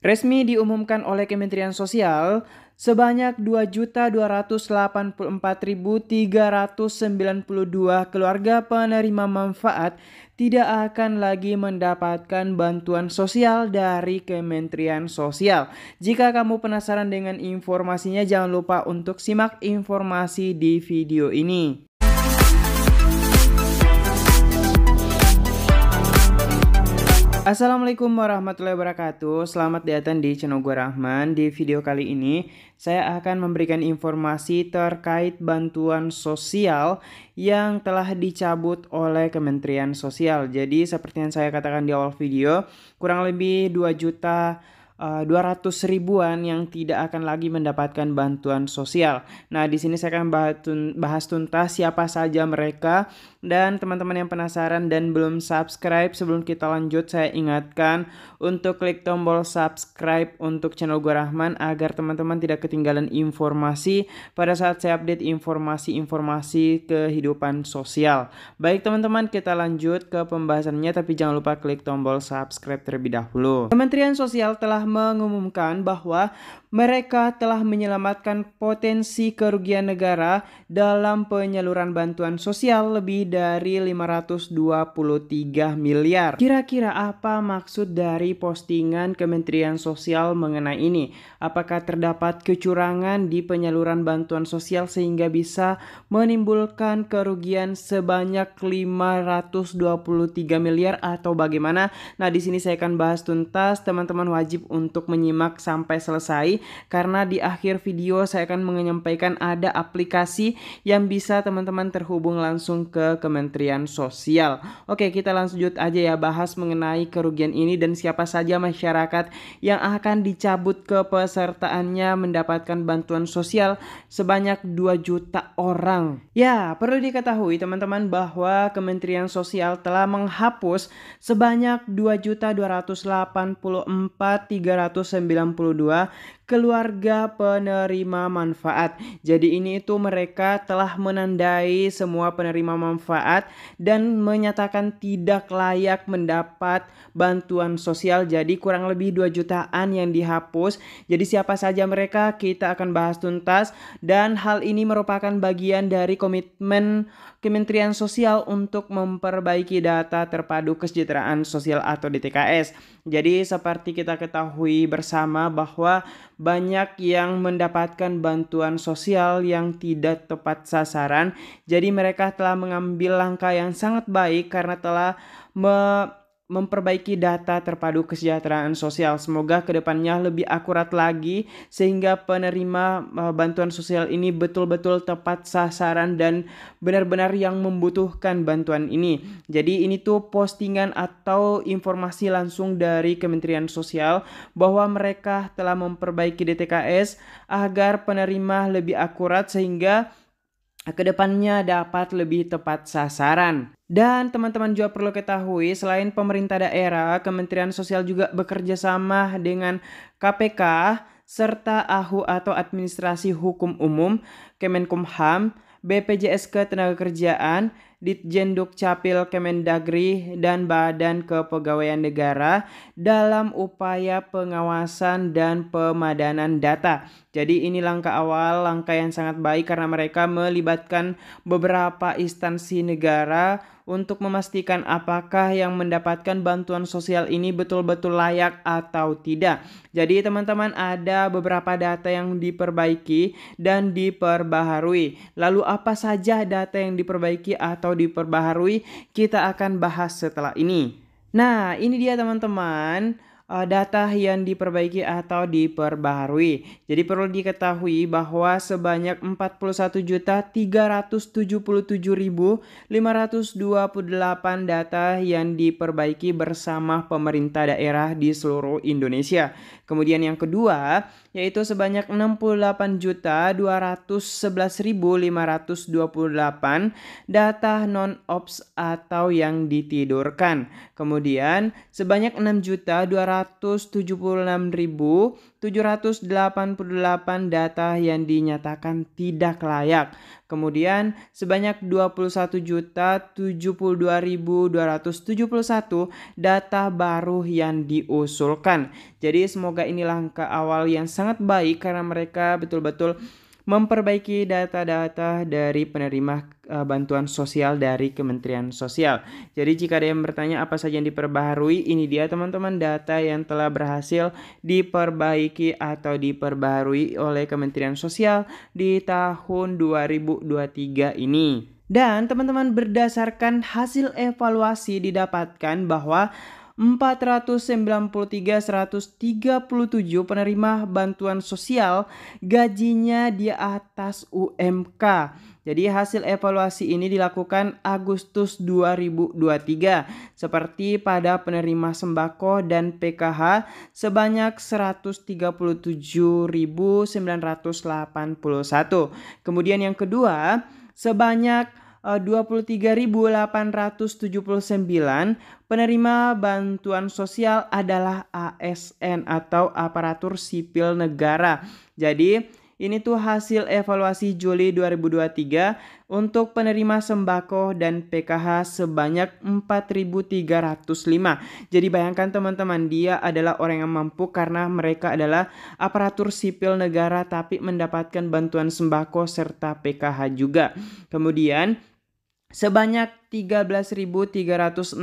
Resmi diumumkan oleh Kementerian Sosial, sebanyak 2.284.392 keluarga penerima manfaat tidak akan lagi mendapatkan bantuan sosial dari Kementerian Sosial. Jika kamu penasaran dengan informasinya, jangan lupa untuk simak informasi di video ini. Assalamualaikum warahmatullahi wabarakatuh. Selamat datang di channel gue Rahman. Di video kali ini saya akan memberikan informasi terkait bantuan sosial yang telah dicabut oleh Kementerian Sosial. Jadi seperti yang saya katakan di awal video, kurang lebih 200.000-an yang tidak akan lagi mendapatkan bantuan sosial. Nah, di sini saya akan bahas tuntas siapa saja mereka. Dan teman-teman yang penasaran dan belum subscribe, sebelum kita lanjut saya ingatkan untuk klik tombol subscribe untuk channel gue Rahman agar teman-teman tidak ketinggalan informasi pada saat saya update informasi-informasi kehidupan sosial. Baik teman-teman, kita lanjut ke pembahasannya, tapi jangan lupa klik tombol subscribe terlebih dahulu. Kementerian Sosial telah mengumumkan bahwa mereka telah menyelamatkan potensi kerugian negara dalam penyaluran bantuan sosial lebih dari 523 miliar. Kira-kira apa maksud dari postingan Kementerian Sosial mengenai ini? Apakah terdapat kecurangan di penyaluran bantuan sosial sehingga bisa menimbulkan kerugian sebanyak 523 miliar atau bagaimana? Nah, di sini saya akan bahas tuntas. Teman-teman wajib untuk menyimak sampai selesai karena di akhir video saya akan menyampaikan ada aplikasi yang bisa teman-teman terhubung langsung ke Kementerian Sosial. Oke, kita lanjut aja ya bahas mengenai kerugian ini dan siapa saja masyarakat yang akan dicabut kepesertaannya mendapatkan bantuan sosial sebanyak 2 juta orang. Ya, perlu diketahui teman-teman bahwa Kementerian Sosial telah menghapus sebanyak 2.284.392 keluarga penerima manfaat. Jadi ini itu mereka telah menandai semua penerima manfaat dan menyatakan tidak layak mendapat bantuan sosial. Jadi kurang lebih 2 jutaan yang dihapus. Jadi siapa saja mereka kita akan bahas tuntas, dan hal ini merupakan bagian dari komitmen Kementerian Sosial untuk memperbaiki data terpadu kesejahteraan sosial atau DTKS. Jadi seperti kita ketahui bersama bahwa banyak yang mendapatkan bantuan sosial yang tidak tepat sasaran. Jadi mereka telah mengambil langkah yang sangat baik karena telah memperbaiki data terpadu kesejahteraan sosial. Semoga kedepannya lebih akurat lagi sehingga penerima bantuan sosial ini betul-betul tepat sasaran dan benar-benar yang membutuhkan bantuan ini. Jadi ini tuh postingan atau informasi langsung dari Kementerian Sosial bahwa mereka telah memperbaiki DTKS agar penerima lebih akurat sehingga kedepannya dapat lebih tepat sasaran. Dan teman-teman juga perlu ketahui, selain pemerintah daerah, Kementerian Sosial juga bekerja sama dengan KPK serta AHU atau Administrasi Hukum Umum, Kemenkumham, BPJS Ketenagakerjaan, Ditjen Dukcapil Kemendagri, dan Badan Kepegawaian Negara dalam upaya pengawasan dan pemadanan data. Jadi ini langkah awal, langkah yang sangat baik karena mereka melibatkan beberapa instansi negara untuk memastikan apakah yang mendapatkan bantuan sosial ini betul-betul layak atau tidak. Jadi teman-teman, ada beberapa data yang diperbaiki dan diperbaharui. Lalu apa saja data yang diperbaiki atau diperbaharui? Kita akan bahas setelah ini. Nah, ini dia teman-teman, data yang diperbaiki atau diperbaharui. Jadi perlu diketahui bahwa sebanyak 41.377.528 data yang diperbaiki bersama pemerintah daerah di seluruh Indonesia. Kemudian yang kedua yaitu sebanyak 68.211.528 data non-ops atau yang ditidurkan. Kemudian sebanyak 6.200 176.788 data yang dinyatakan tidak layak. Kemudian sebanyak 21.072.271 data baru yang diusulkan. Jadi semoga ini langkah awal yang sangat baik karena mereka betul-betul memperbaiki data-data dari penerima bantuan sosial dari Kementerian Sosial. Jadi jika ada yang bertanya apa saja yang diperbaharui, ini dia teman-teman data yang telah berhasil diperbaiki atau diperbaharui oleh Kementerian Sosial di tahun 2023 ini. Dan teman-teman berdasarkan hasil evaluasi didapatkan bahwa 493.137 penerima bantuan sosial gajinya di atas UMK. Jadi hasil evaluasi ini dilakukan Agustus 2023 seperti pada penerima sembako dan PKH sebanyak 137.981. Kemudian yang kedua sebanyak 23.879 penerima bantuan sosial adalah ASN atau aparatur sipil negara. Jadi ini tuh hasil evaluasi Juli 2023 untuk penerima sembako dan PKH sebanyak 4.305. Jadi bayangkan teman-teman, dia adalah orang yang mampu karena mereka adalah aparatur sipil negara tapi mendapatkan bantuan sembako serta PKH juga. Kemudian sebanyak 13.369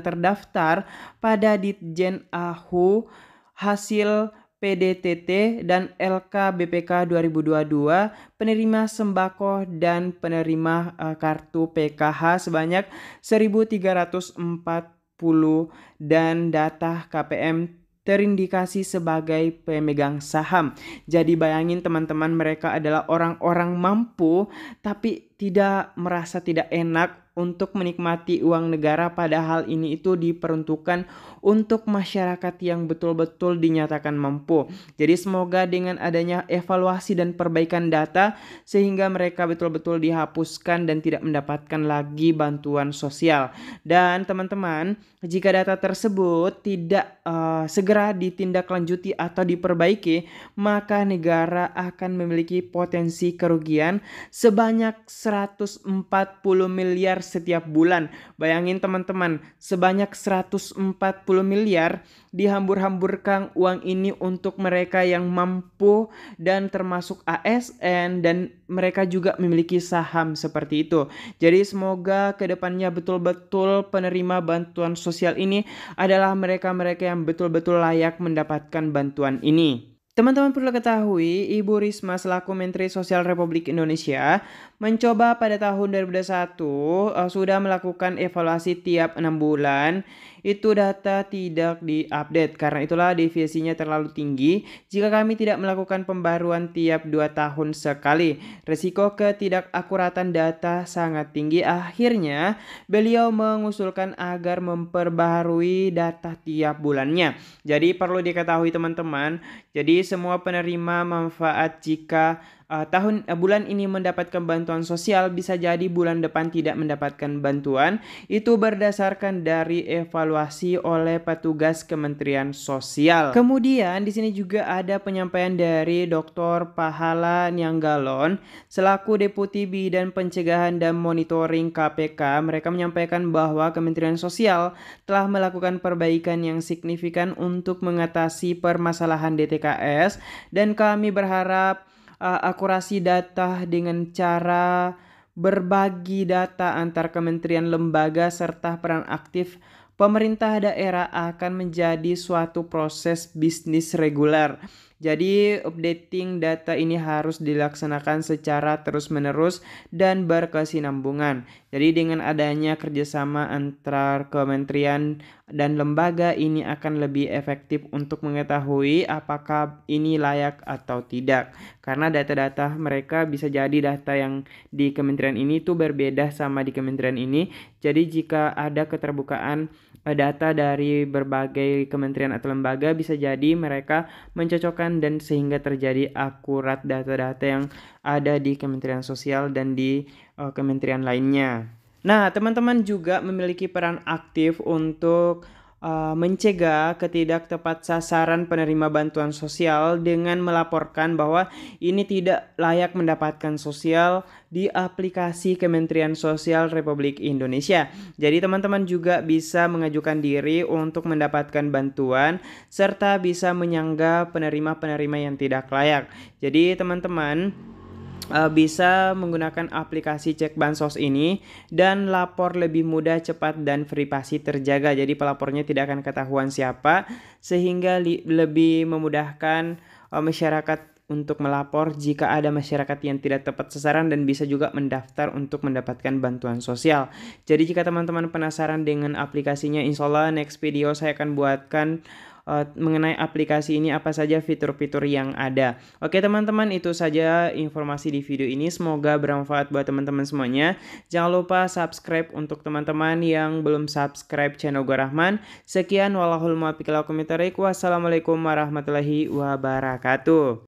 terdaftar pada Ditjen AHU hasil PDTT dan LKBPK 2022, penerima sembako dan penerima kartu PKH sebanyak 1.340 dan data KPM terindikasi sebagai pemegang saham. Jadi bayangin teman-teman, mereka adalah orang-orang mampu tapi tidak merasa tidak enak untuk menikmati uang negara, padahal ini itu diperuntukkan untuk masyarakat yang betul-betul dinyatakan mampu. Jadi semoga dengan adanya evaluasi dan perbaikan data sehingga mereka betul-betul dihapuskan dan tidak mendapatkan lagi bantuan sosial. Dan teman-teman, jika data tersebut tidak segera ditindaklanjuti atau diperbaiki, maka negara akan memiliki potensi kerugian sebanyak 140 miliar setiap bulan. Bayangin teman-teman, sebanyak 140 miliar dihambur-hamburkan uang ini untuk mereka yang mampu dan termasuk ASN dan mereka juga memiliki saham seperti itu. Jadi semoga kedepannya betul-betul penerima bantuan sosial ini adalah mereka-mereka yang betul-betul layak mendapatkan bantuan ini. Teman-teman perlu ketahui, Ibu Risma selaku Menteri Sosial Republik Indonesia mencoba pada tahun 2021 sudah melakukan evaluasi tiap 6 bulan. Itu data tidak diupdate, karena itulah defisiennya terlalu tinggi jika kami tidak melakukan pembaruan tiap 2 tahun sekali. Risiko ketidakakuratan data sangat tinggi. Akhirnya beliau mengusulkan agar memperbaharui data tiap bulannya. Jadi perlu diketahui teman-teman, jadi semua penerima manfaat jika bulan ini mendapatkan bantuan sosial bisa jadi bulan depan tidak mendapatkan bantuan. Itu berdasarkan dari evaluasi oleh petugas Kementerian Sosial. Kemudian di sini juga ada penyampaian dari Dr. Pahala Nyanggalon selaku Deputi Bidang Pencegahan dan Monitoring KPK. Mereka menyampaikan bahwa Kementerian Sosial telah melakukan perbaikan yang signifikan untuk mengatasi permasalahan DTKS dan kami berharap akurasi data dengan cara berbagi data antar kementerian, lembaga, serta peran aktif pemerintah daerah akan menjadi suatu proses bisnis reguler. Jadi updating data ini harus dilaksanakan secara terus-menerus dan berkesinambungan. Jadi dengan adanya kerjasama antar kementerian dan lembaga ini akan lebih efektif untuk mengetahui apakah ini layak atau tidak. Karena data-data mereka bisa jadi data yang di kementerian ini tuh berbeda sama di kementerian ini. Jadi jika ada keterbukaan data dari berbagai kementerian atau lembaga, bisa jadi mereka mencocokkan dan sehingga terjadi akurat data-data yang ada di Kementerian Sosial dan di kementerian lainnya. Nah, teman-teman juga memiliki peran aktif untuk mencegah ketidaktepat sasaran penerima bantuan sosial dengan melaporkan bahwa ini tidak layak mendapatkan sosial di aplikasi Kementerian Sosial Republik Indonesia. Jadi teman-teman juga bisa mengajukan diri untuk mendapatkan bantuan serta bisa menyanggah penerima-penerima yang tidak layak. Jadi teman-teman bisa menggunakan aplikasi cek bansos ini dan lapor lebih mudah, cepat, dan privasi terjaga. Jadi pelapornya tidak akan ketahuan siapa, sehingga lebih memudahkan masyarakat untuk melapor jika ada masyarakat yang tidak tepat sasaran dan bisa juga mendaftar untuk mendapatkan bantuan sosial. Jadi jika teman-teman penasaran dengan aplikasinya, insya Allah next video saya akan buatkan mengenai aplikasi ini apa saja fitur-fitur yang ada. Oke teman-teman, itu saja informasi di video ini, semoga bermanfaat buat teman-teman semuanya. Jangan lupa subscribe untuk teman-teman yang belum subscribe channel Gua Rahman. Sekian, wallahul muwaffiq ila aqwamit thoriq. Wassalamualaikum warahmatullahi wabarakatuh.